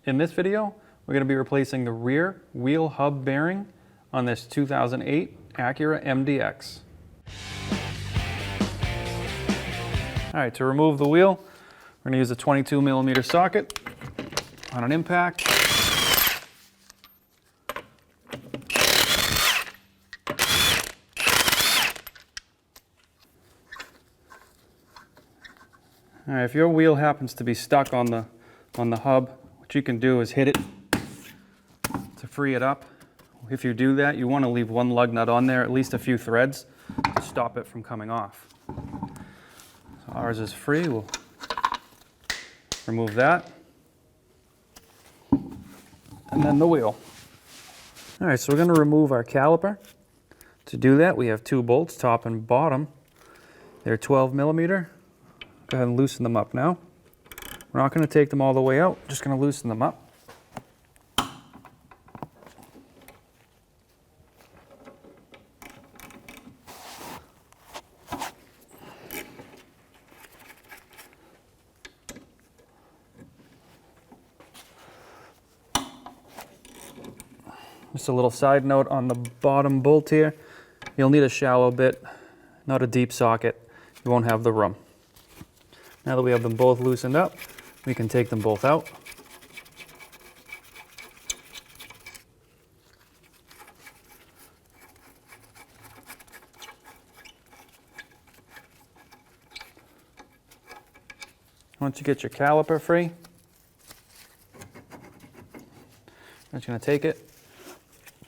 In this video, we're going to be replacing the rear wheel hub bearing on this 2008 Acura MDX. All right, to remove the wheel, we're going to use a 22mm socket on an impact. All right, if your wheel happens to be stuck on the hub, what you can do is hit it to free it up. If you do that, you want to leave one lug nut on there, at least a few threads, to stop it from coming off. So ours is free. We'll remove that. And then the wheel. All right, so we're going to remove our caliper. To do that, we have two bolts, top and bottom. They're 12mm. Go ahead and loosen them up now. We're not going to take them all the way out, just going to loosen them up. Just a little side note on the bottom bolt here, you'll need a shallow bit, not a deep socket. You won't have the room. Now that we have them both loosened up, we can take them both out. Once you get your caliper free, I'm just going to take it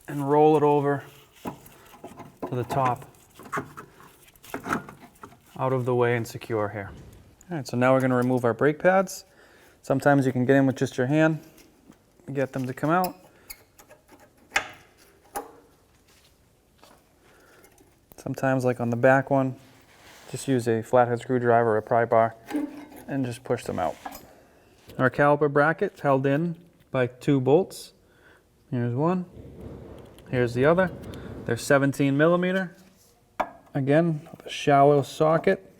and roll it over to the top, out of the way and secure here. All right, so now we're going to remove our brake pads. Sometimes you can get in with just your hand, get them to come out. Sometimes, like on the back one, just use a flathead screwdriver or a pry bar and just push them out. Our caliper bracket's held in by two bolts. Here's one, here's the other. They're 17mm. Again, a shallow socket.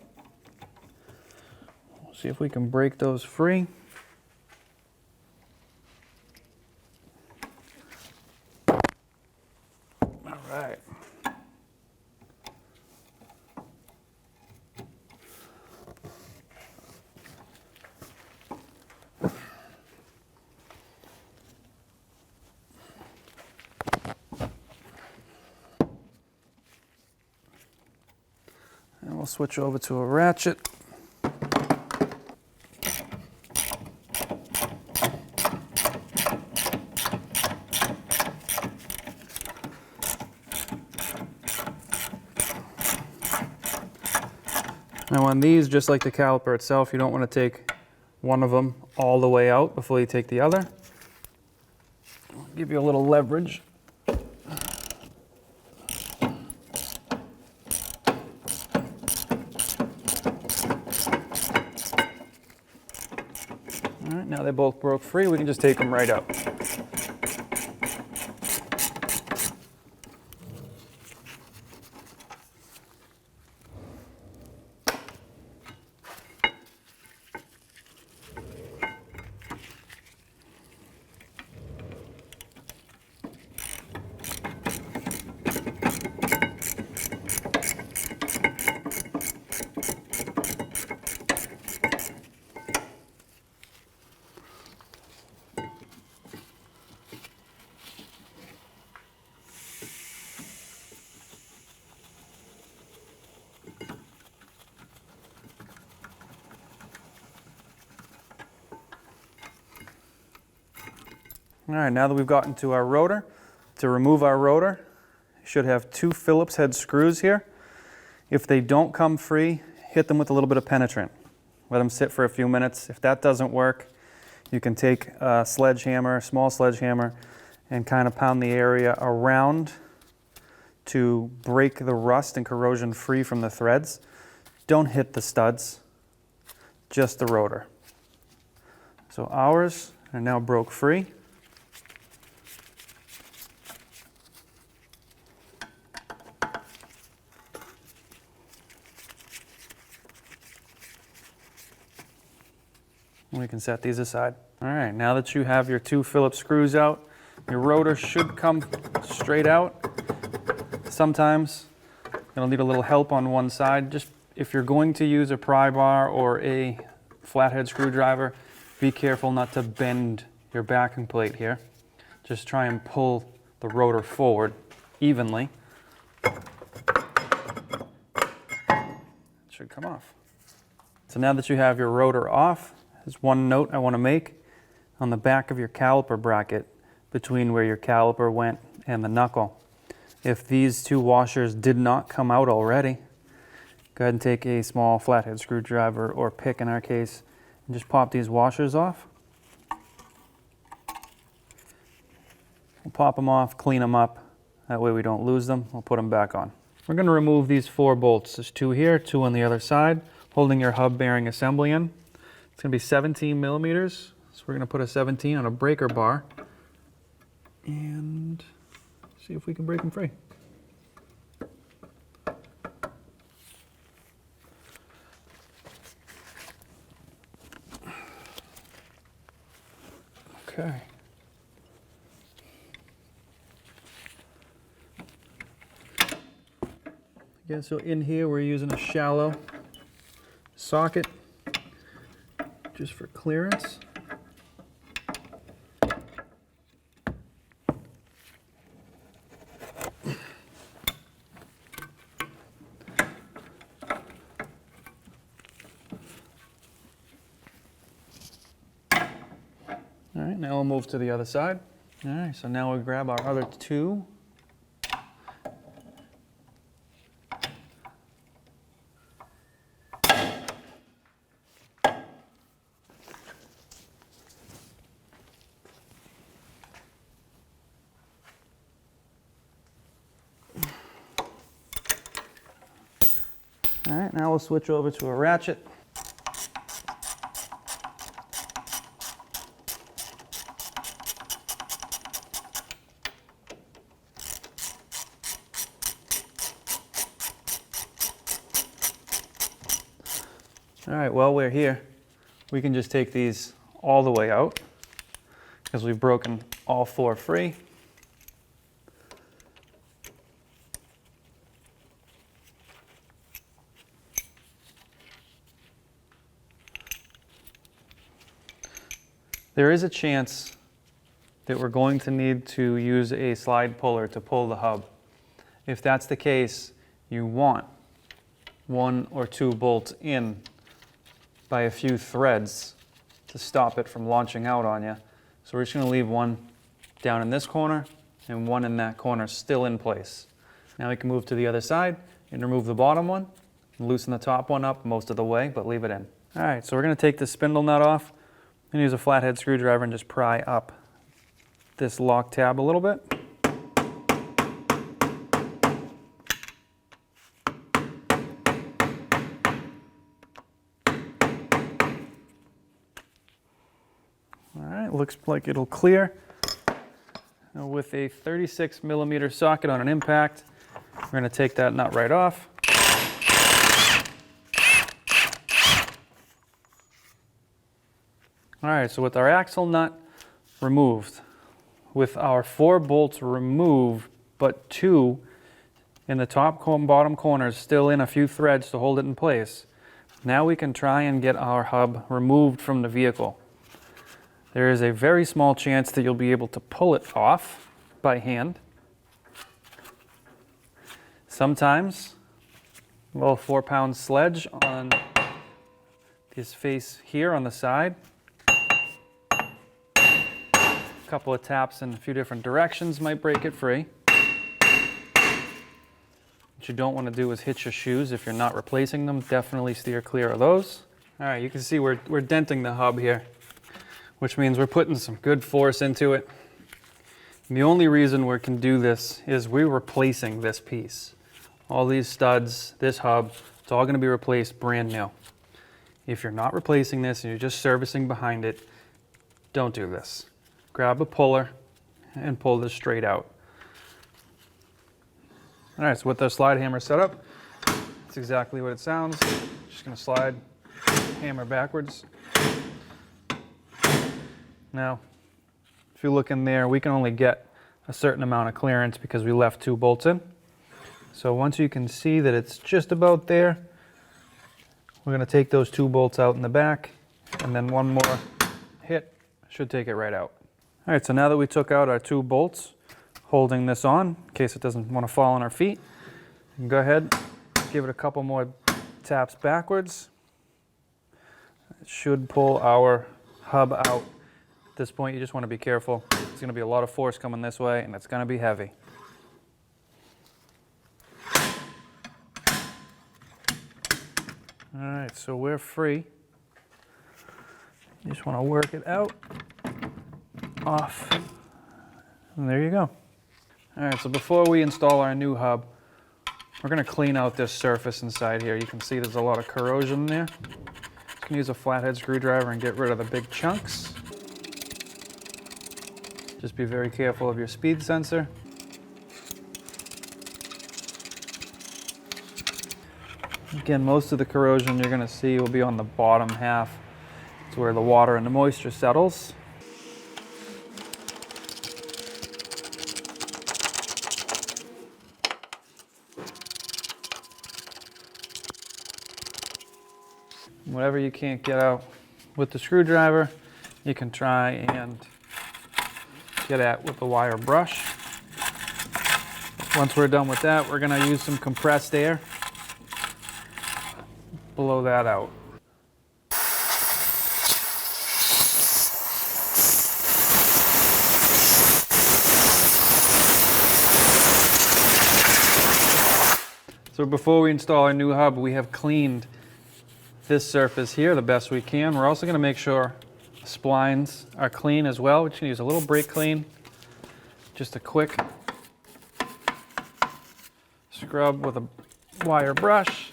We'll see if we can break those free. All right. And we'll switch over to a ratchet. Now on these, just like the caliper itself, you don't want to take one of them all the way out before you take the other. I'll give you a little leverage. All right, now they both broke free, we can just take them right out. All right, now that we've gotten to our rotor, to remove our rotor, you should have two Phillips head screws here. If they don't come free, hit them with a little bit of penetrant. Let them sit for a few minutes. If that doesn't work, you can take a sledgehammer, a small sledgehammer, and kind of pound the area around to break the rust and corrosion free from the threads. Don't hit the studs, just the rotor. So ours are now broke free. We can set these aside. All right, now that you have your 2 Phillips screws out, your rotor should come straight out. Sometimes it'll need a little help on one side. Just if you're going to use a pry bar or a flathead screwdriver, be careful not to bend your backing plate here. Just try and pull the rotor forward evenly. It should come off. So now that you have your rotor off, there's one note I want to make. On the back of your caliper bracket, between where your caliper went and the knuckle, if these 2 washers did not come out already, go ahead and take a small flathead screwdriver, or pick in our case, and just pop these washers off. We'll pop them off, clean them up, that way we don't lose them. We'll put them back on. We're going to remove these 4 bolts. There's 2 here, 2 on the other side, holding your hub bearing assembly in. It's going to be 17 millimeters, so we're going to put a 17 on a breaker bar and see if we can break them free. Okay. Again, so in here we're using a shallow socket just for clearance. All right, now we'll move to the other side. All right, so now we'll grab our other 2. All right, now we'll switch over to a ratchet. All right, while we're here, we can just take these all the way out because we've broken all 4 free. There is a chance that we're going to need to use a slide puller to pull the hub. If that's the case, you want 1 or 2 bolts in by a few threads to stop it from launching out on you. So we're just going to leave 1 down in this corner and 1 in that corner still in place. Now we can move to the other side and remove the bottom one, loosen the top one up most of the way, but leave it in. All right, so we're going to take the spindle nut off and use a flathead screwdriver and just pry up this lock tab a little bit. All right, looks like it'll clear. Now with a 36 millimeter socket on an impact, we're going to take that nut right off. All right, so with our axle nut removed, with our 4 bolts removed, but 2 in the top and bottom corners still in a few threads to hold it in place, now we can try and get our hub removed from the vehicle. There is a very small chance that you'll be able to pull it off by hand. Sometimes a little 4-pound sledge on this face here on the side. A couple of taps in a few different directions might break it free. What you don't want to do is hit your shoes if you're not replacing them. Definitely steer clear of those. All right, you can see we're denting the hub here, which means we're putting some good force into it. And the only reason we can do this is we're replacing this piece. All these studs, this hub, it's all going to be replaced brand new. If you're not replacing this and you're just servicing behind it, don't do this. Grab a puller and pull this straight out. All right, so with the slide hammer set up, that's exactly what it sounds. Just going to slide hammer backwards. Now, if you look in there, we can only get a certain amount of clearance because we left 2 bolts in. So once you can see that it's just about there, we're going to take those 2 bolts out in the back, and then one more hit should take it right out. All right, so now that we took out our 2 bolts holding this on, in case it doesn't want to fall on our feet, you can go ahead, give it a couple more taps backwards. It should pull our hub out. At this point, you just want to be careful. There's going to be a lot of force coming this way, and it's going to be heavy. All right, so we're free. You just want to work it out, off, and there you go. All right, so before we install our new hub, we're going to clean out this surface inside here. You can see there's a lot of corrosion in there. You can use a flathead screwdriver and get rid of the big chunks. Just be very careful of your speed sensor. Again, most of the corrosion you're going to see will be on the bottom half. It's where the water and the moisture settles. Whatever you can't get out with the screwdriver, you can try and get at with the wire brush. Once we're done with that, we're going to use some compressed air. Blow that out. So before we install our new hub, we have cleaned this surface here the best we can. We're also going to make sure the splines are clean as well. We're just going to use a little brake clean, just a quick scrub with a wire brush.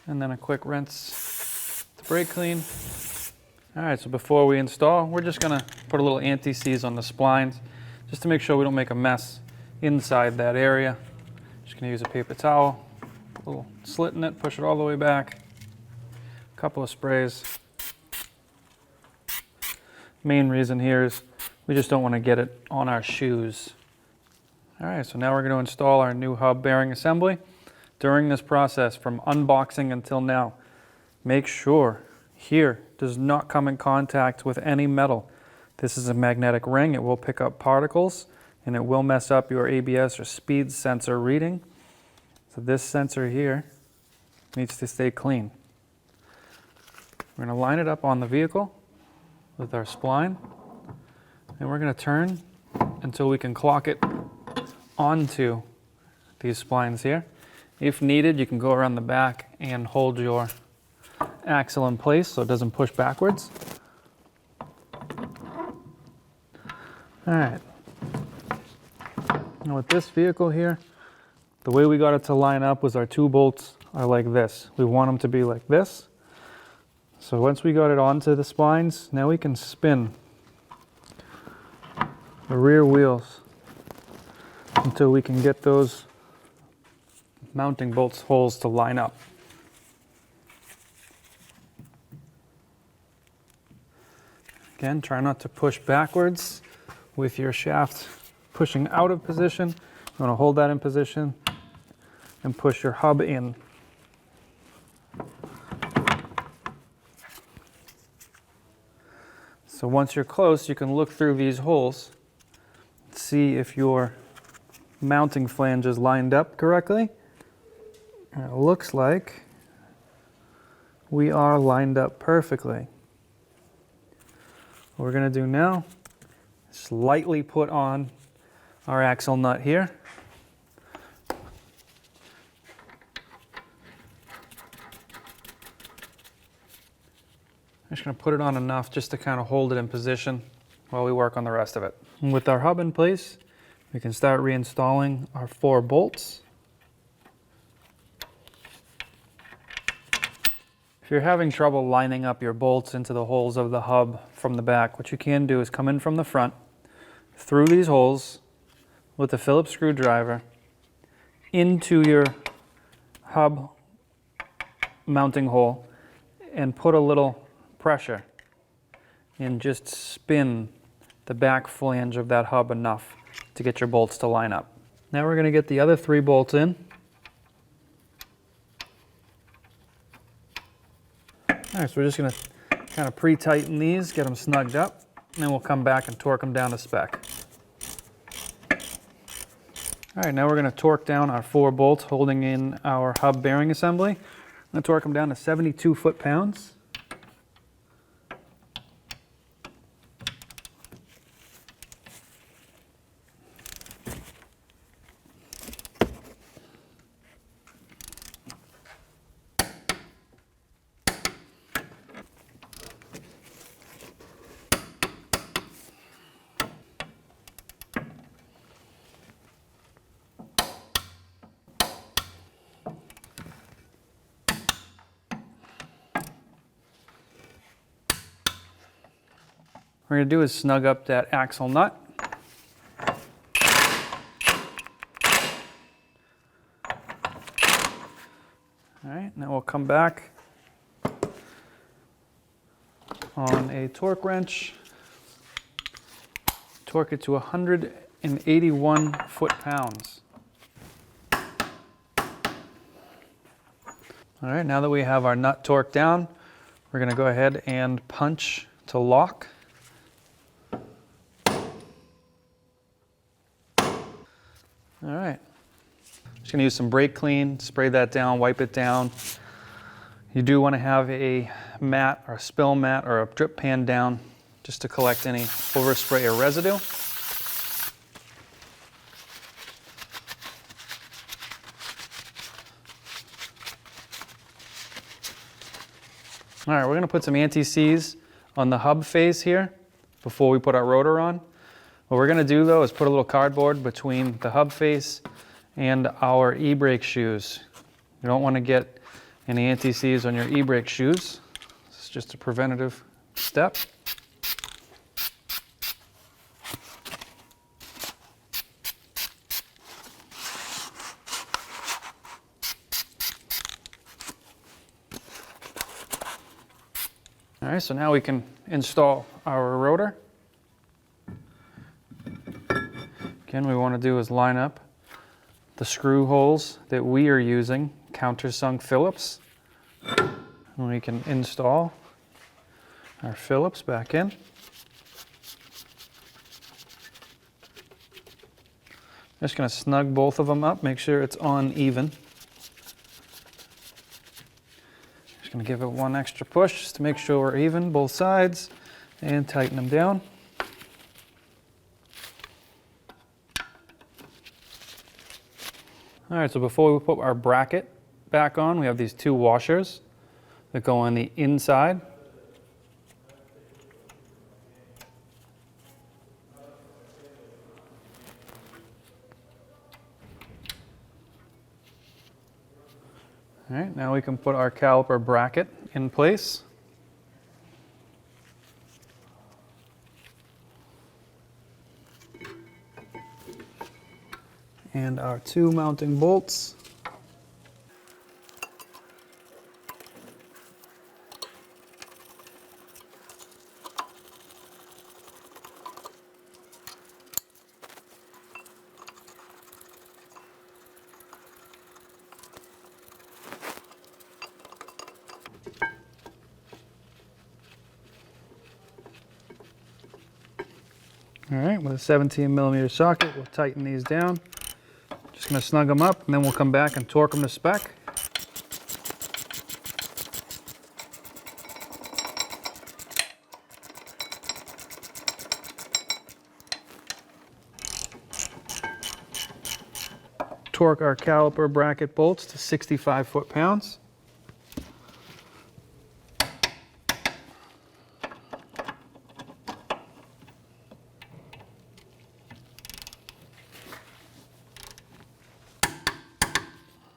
And then a quick rinse to brake clean. All right, so before we install, we're just gonna put a little anti-seize on the splines just to make sure we don't make a mess inside that area. Just gonna use a paper towel, a little slit in it, push it all the way back, a couple of sprays. Main reason here is we just don't want to get it on our shoes. All right, so now we're going to install our new hub bearing assembly. During this process, from unboxing until now, make sure here does not come in contact with any metal. This is a magnetic ring. It will pick up particles and it will mess up your ABS or speed sensor reading. So this sensor here needs to stay clean. We're going to line it up on the vehicle with our spline, and we're going to turn until we can clock it onto these splines here. If needed, you can go around the back and hold your axle in place so it doesn't push backwards. All right. Now with this vehicle here, the way we got it to line up was our 2 bolts are like this. We want them to be like this. So once we got it onto the splines, now we can spin the rear wheels until we can get those mounting bolts holes to line up. Again, try not to push backwards with your shaft pushing out of position. You want to hold that in position and push your hub in. So once you're close, you can look through these holes, see if your mounting flange is lined up correctly. And it looks like we are lined up perfectly. What we're going to do now is lightly put on our axle nut here. I'm just going to put it on enough just to kind of hold it in position while we work on the rest of it. And with our hub in place, we can start reinstalling our 4 bolts. If you're having trouble lining up your bolts into the holes of the hub from the back, what you can do is come in from the front, through these holes with the Phillips screwdriver, into your hub mounting hole and put a little pressure and just spin the back flange of that hub enough to get your bolts to line up. Now we're going to get the other 3 bolts in. All right, so we're just going to kind of pre-tighten these, get them snugged up, and then we'll come back and torque them down to spec. All right, now we're going to torque down our 4 bolts holding in our hub bearing assembly. I'm going to torque them down to 72 foot-pounds. What we're going to do is snug up that axle nut. All right, now we'll come back on a torque wrench, torque it to 181 foot-pounds. All right, now that we have our nut torqued down, we're going to go ahead and punch to lock. All right, just going to use some brake clean, spray that down, wipe it down. You do want to have a mat or a spill mat or a drip pan down just to collect any overspray or residue. All right, we're going to put some anti-seize on the hub face here before we put our rotor on. What we're going to do though is put a little cardboard between the hub face and our e-brake shoes. You don't want to get any anti-seize on your e-brake shoes. This is just a preventative step. All right, so now we can install our rotor. Again, what we want to do is line up the screw holes that we are using, countersunk Phillips. And we can install our Phillips back in. Just going to snug both of them up, make sure it's on even. Just going to give it one extra push just to make sure we're even both sides and tighten them down. All right, so before we put our bracket back on, we have these 2 washers that go on the inside. All right, now we can put our caliper bracket in place. And our 2 mounting bolts. All right, with a 17mm socket, we'll tighten these down. Just going to snug them up, and then we'll come back and torque them to spec. Torque our caliper bracket bolts to 65 foot-pounds.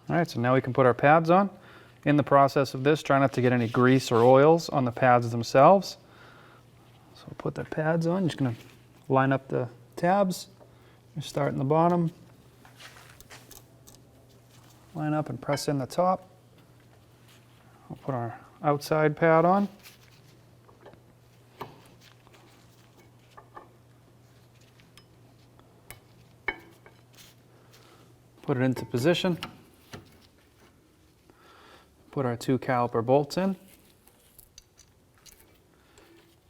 All right, so now we can put our pads on. In the process of this, try not to get any grease or oils on the pads themselves. So we'll put the pads on. Just going to line up the tabs. You start in the bottom. line up and press in the top. We'll put our outside pad on. Put it into position. Put our 2 caliper bolts in.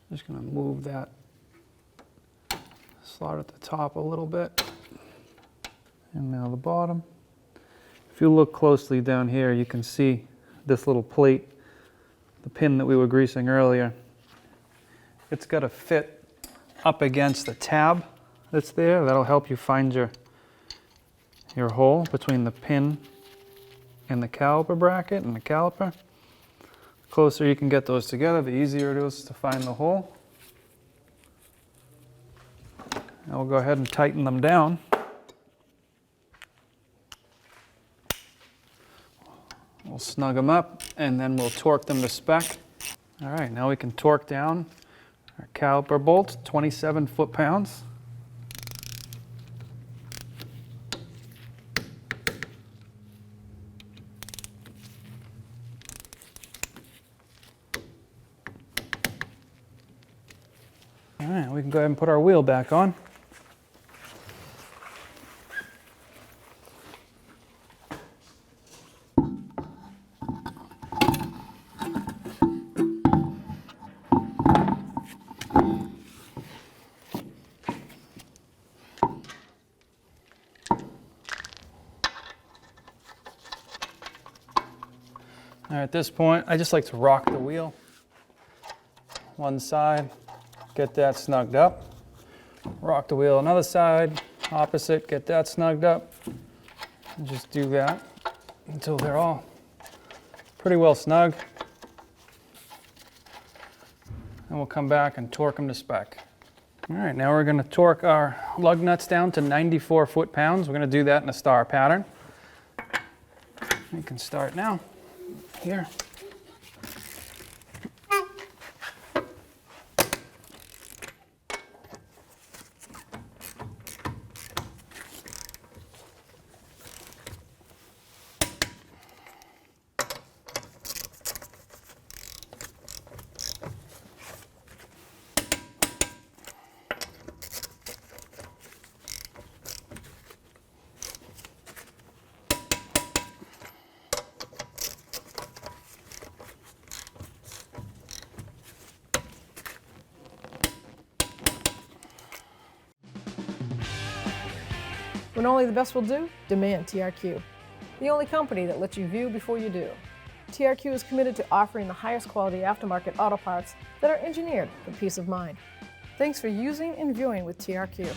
Just going to move that slot at the top a little bit. And now the bottom. If you look closely down here, you can see this little plate, the pin that we were greasing earlier. It's got to fit up against the tab that's there. That'll help you find your hole between the pin and the caliper bracket and the caliper. The closer you can get those together, the easier it is to find the hole. Now we'll go ahead and tighten them down. We'll snug them up and then we'll torque them to spec. All right, now we can torque down our caliper bolts, 27 foot-pounds. All right, we can go ahead and put our wheel back on. All right, at this point, I just like to rock the wheel. One side, get that snugged up. Rock the wheel another side, opposite, get that snugged up. And just do that until they're all pretty well snug. And we'll come back and torque them to spec. All right, now we're going to torque our lug nuts down to 94 foot-pounds. We're going to do that in a star pattern. We can start now. Here. When only the best will do, demand TRQ. The only company that lets you view before you do. TRQ is committed to offering the highest quality aftermarket auto parts that are engineered for peace of mind. Thanks for using and viewing with TRQ.